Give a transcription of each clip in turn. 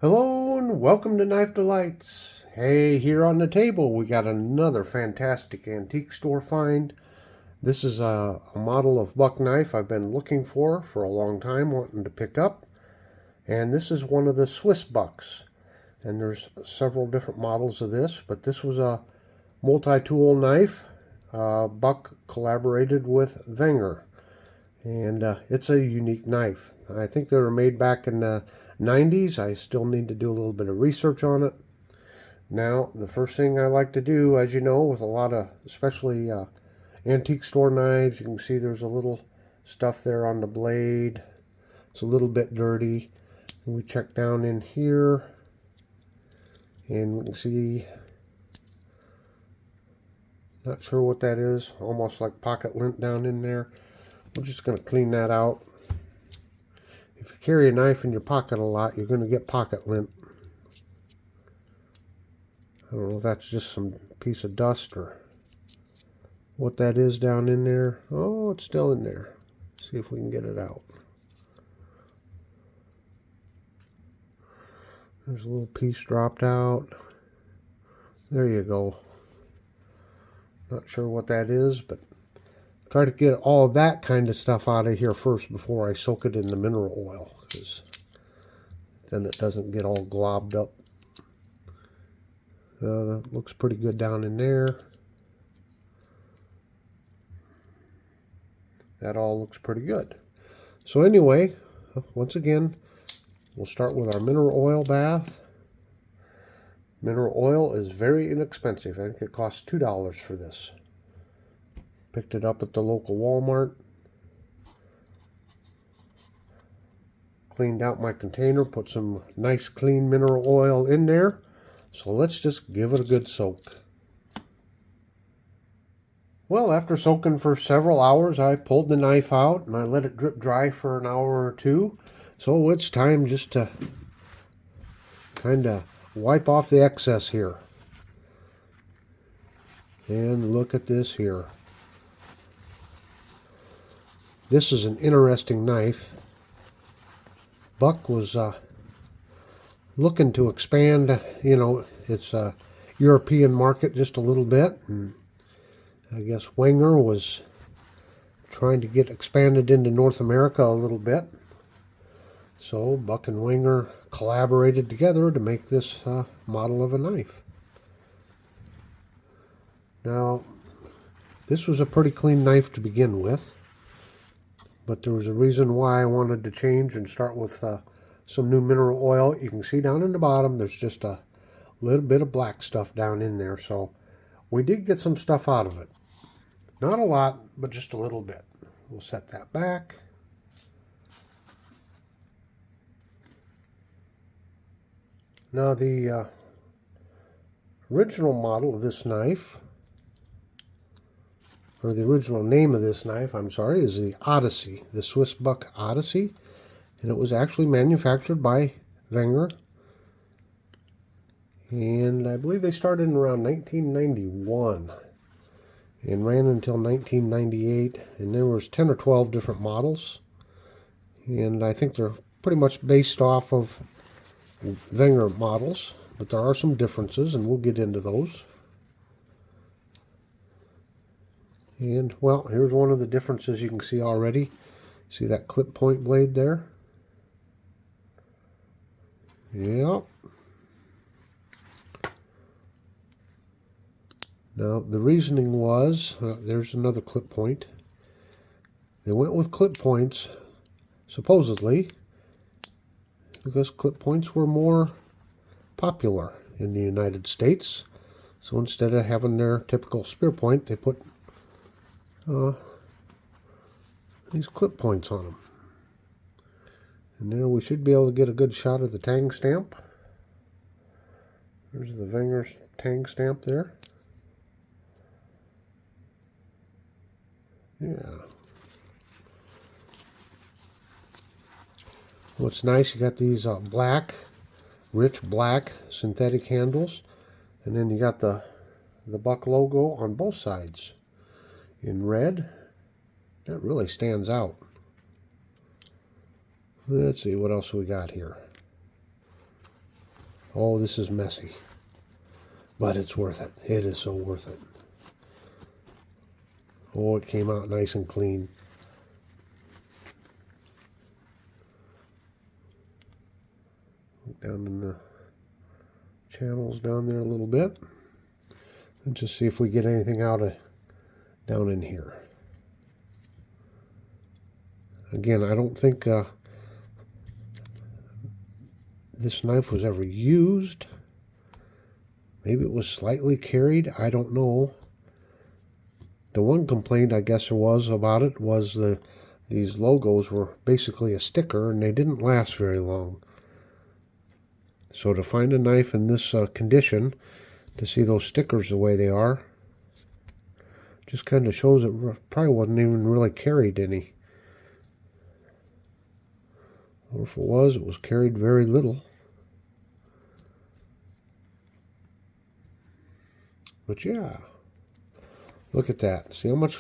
Hello and welcome to Knife Delights. Hey, here on the table we got another fantastic antique store find. This is a model of buck knife I've been looking for a long time, wanting to pick up. And this is one of the SwissBucks. And there's several different models of this, but this was a multi-tool knife. Buck collaborated with Wenger. And it's a unique knife. I think they were made back in the 90s. I still need to do a little bit of research on it. Now, the first thing I like to do, as you know, with a lot of, especially antique store knives, you can see there's a little stuff there on the blade. It's a little bit dirty. And we check down in here, and we can see, not sure what that is, almost like pocket lint down in there. We're just going to clean that out. If you carry a knife in your pocket a lot, you're going to get pocket lint. I don't know if that's just some piece of dust or what that is down in there. Oh, it's still in there. See if we can get it out. There's a little piece dropped out. There you go. Not sure what that is, but try to get all that kind of stuff out of here first before I soak it in the mineral oil, because then it doesn't get all globbed up. That looks pretty good down in there. That all looks pretty good. So anyway, once again, we'll start with our mineral oil bath. Mineral oil is very inexpensive. I think it costs $2 for this. Picked it up at the local Walmart. Cleaned out my container, put some nice clean mineral oil in there. So let's just give it a good soak. Well, after soaking for several hours, I pulled the knife out and I let it drip dry for an hour or two. So it's time just to kind of wipe off the excess here. And look at this here. This is an interesting knife. Buck was looking to expand, its European market just a little bit. And I guess Wenger was trying to get expanded into North America a little bit. So Buck and Wenger collaborated together to make this model of a knife. Now, this was a pretty clean knife to begin with. But there was a reason why I wanted to change and start with some new mineral oil. You can see down in the bottom, there's just a little bit of black stuff down in there. So we did get some stuff out of it. Not a lot, but just a little bit. We'll set that back. Now the original model of this knife, or the original name of this knife, I'm sorry, is the Odyssey, the SwissBuck Odyssey. And it was actually manufactured by Wenger. And I believe they started in around 1991 and ran until 1998. And there was 10 or 12 different models. And I think they're pretty much based off of Wenger models, but there are some differences, and we'll get into those. And, well, here's one of the differences you can see already. See that clip point blade there? Yep. Now, the reasoning was, there's another clip point. They went with clip points, supposedly, because clip points were more popular in the United States. So instead of having their typical spear point, they put these clip points on them. And there we should be able to get a good shot of the tang stamp. There's the Wenger tang stamp there. Yeah. What's nice, you got these black, rich black synthetic handles, and then you got the Buck logo on both sides in red. That really stands out. Let's see what else we got here. Oh, this is messy. But it's worth it. It is so worth it. Oh, it came out nice and clean. Down in the channels down there a little bit. And just see if we get anything out of down in here. Again, I don't think this knife was ever used. Maybe it was slightly carried. I don't know. The one complaint I guess there was about it was these logos were basically a sticker and they didn't last very long. So to find a knife in this condition, to see those stickers the way they are, just kind of shows it probably wasn't even really carried any. Or if it was carried very little. But yeah, look at that. See how much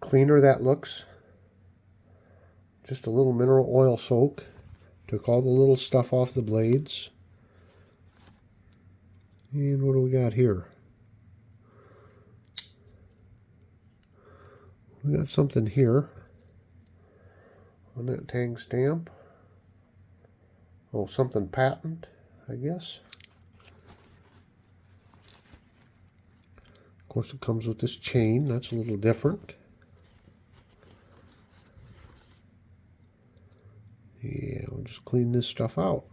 cleaner that looks? Just a little mineral oil soak. Took all the little stuff off the blades. And what do we got here? We got something here on that tang stamp. Oh, something patent, I guess. Of course, it comes with this chain. That's a little different. Yeah, we'll just clean this stuff out.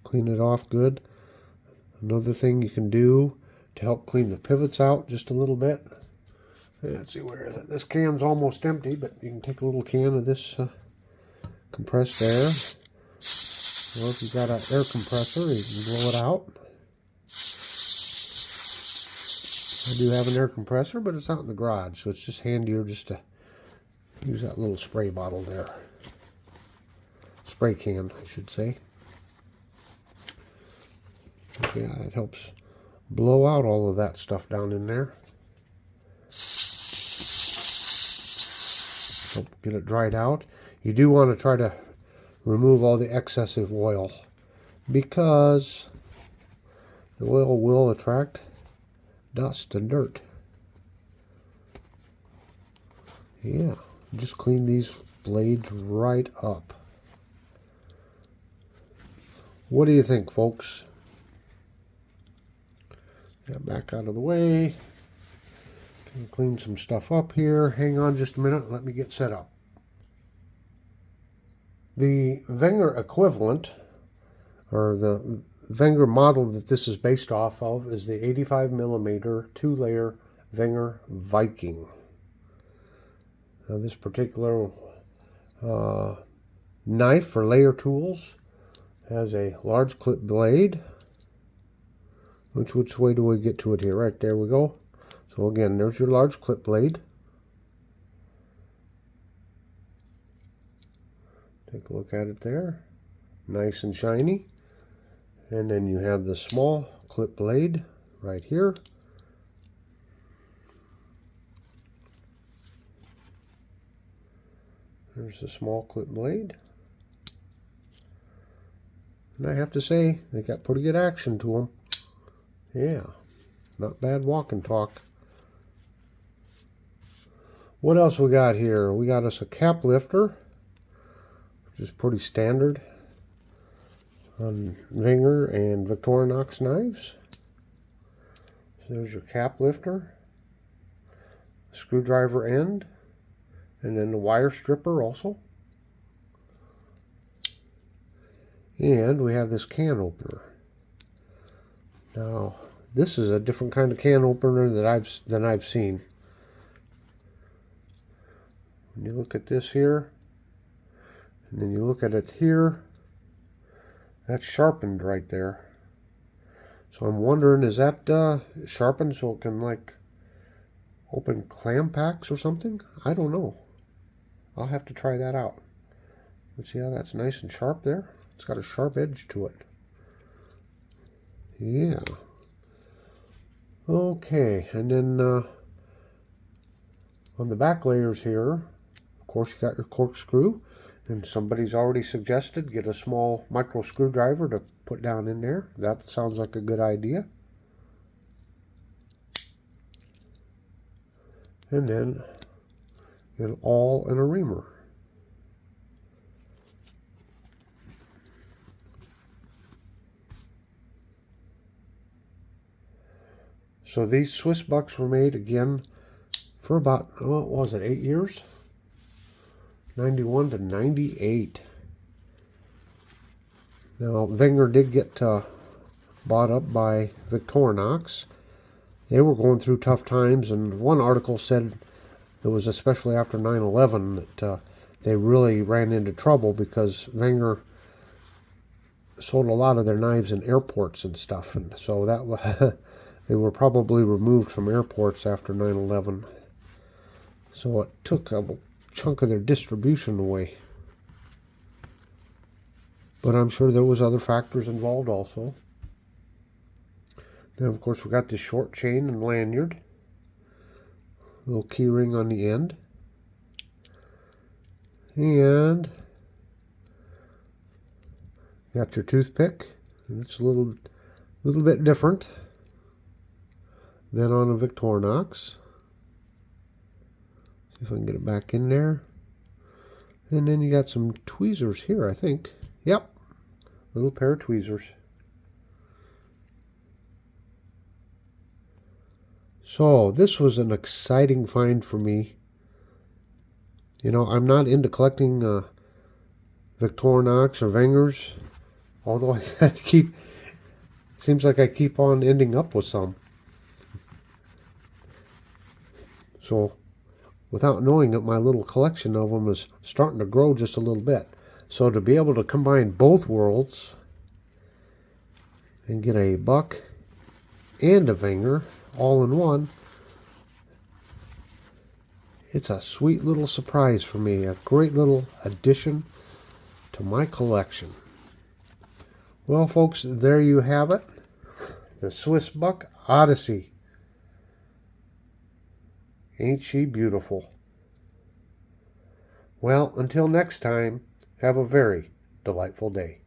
Clean it off good. Another thing you can do to help clean the pivots out just a little bit. Let's see, where is it? This can's almost empty, but you can take a little can of this compressed air. Or if you've got an air compressor, you can blow it out. I do have an air compressor, but it's out in the garage, so it's just handier just to use that little spray bottle there. Spray can, I should say. Yeah, it helps blow out all of that stuff down in there. Help get it dried out. You do want to try to remove all the excessive oil because the oil will attract dust and dirt. Yeah, just clean these blades right up. What do you think, folks? Get back out of the way. Can clean some stuff up here. Hang on just a minute. Let me get set up. The Wenger equivalent, or the Wenger model that this is based off of, is the 85mm 2-layer Wenger Viking. Now this particular knife for layer tools has a large clip blade. Which way do we get to it here? Right there we go. So again, there's your large clip blade. Take a look at it there. Nice and shiny. And then you have the small clip blade right here. There's the small clip blade. And I have to say, they got pretty good action to them. Yeah, not bad walk and talk. What else we got here? We got us a cap lifter, which is pretty standard on Wenger and Victorinox knives. So there's your cap lifter, screwdriver end, and then the wire stripper also. And we have this can opener. Now, this is a different kind of can opener than I've seen. When you look at this here, and then you look at it here, that's sharpened right there. So I'm wondering, is that sharpened so it can like open clam packs or something? I don't know. I'll have to try that out. But see how that's nice and sharp there? It's got a sharp edge to it. Yeah. Okay, and then on the back layers here, of course, you got your corkscrew, And somebody's already suggested get a small micro screwdriver to put down in there. That sounds like a good idea. And then an awl and a reamer. So these SwissBucks were made again for about, what was it, 8 years? 91 to 98. Now, Wenger did get bought up by Victorinox. They were going through tough times, and one article said it was especially after 9/11 that they really ran into trouble because Wenger sold a lot of their knives in airports and stuff, and so that was they were probably removed from airports after 9/11. So it took a chunk of their distribution away. But I'm sure there was other factors involved also. Then, of course, we got this short chain and lanyard. Little key ring on the end. And got your toothpick. It's a little bit different than on a Victorinox. See if I can get it back in there. And then you got some tweezers here, I think. Yep. Little pair of tweezers. So this was an exciting find for me. You know, I'm not into collecting Victorinox or Wengers, although seems like I keep on ending up with some. So without knowing it, my little collection of them is starting to grow just a little bit. So to be able to combine both worlds and get a buck and a Wenger all in one, it's a sweet little surprise for me, a great little addition to my collection. Well, folks, there you have it, the SwissBuck Odyssey. Ain't she beautiful? Well, until next time, have a very delightful day.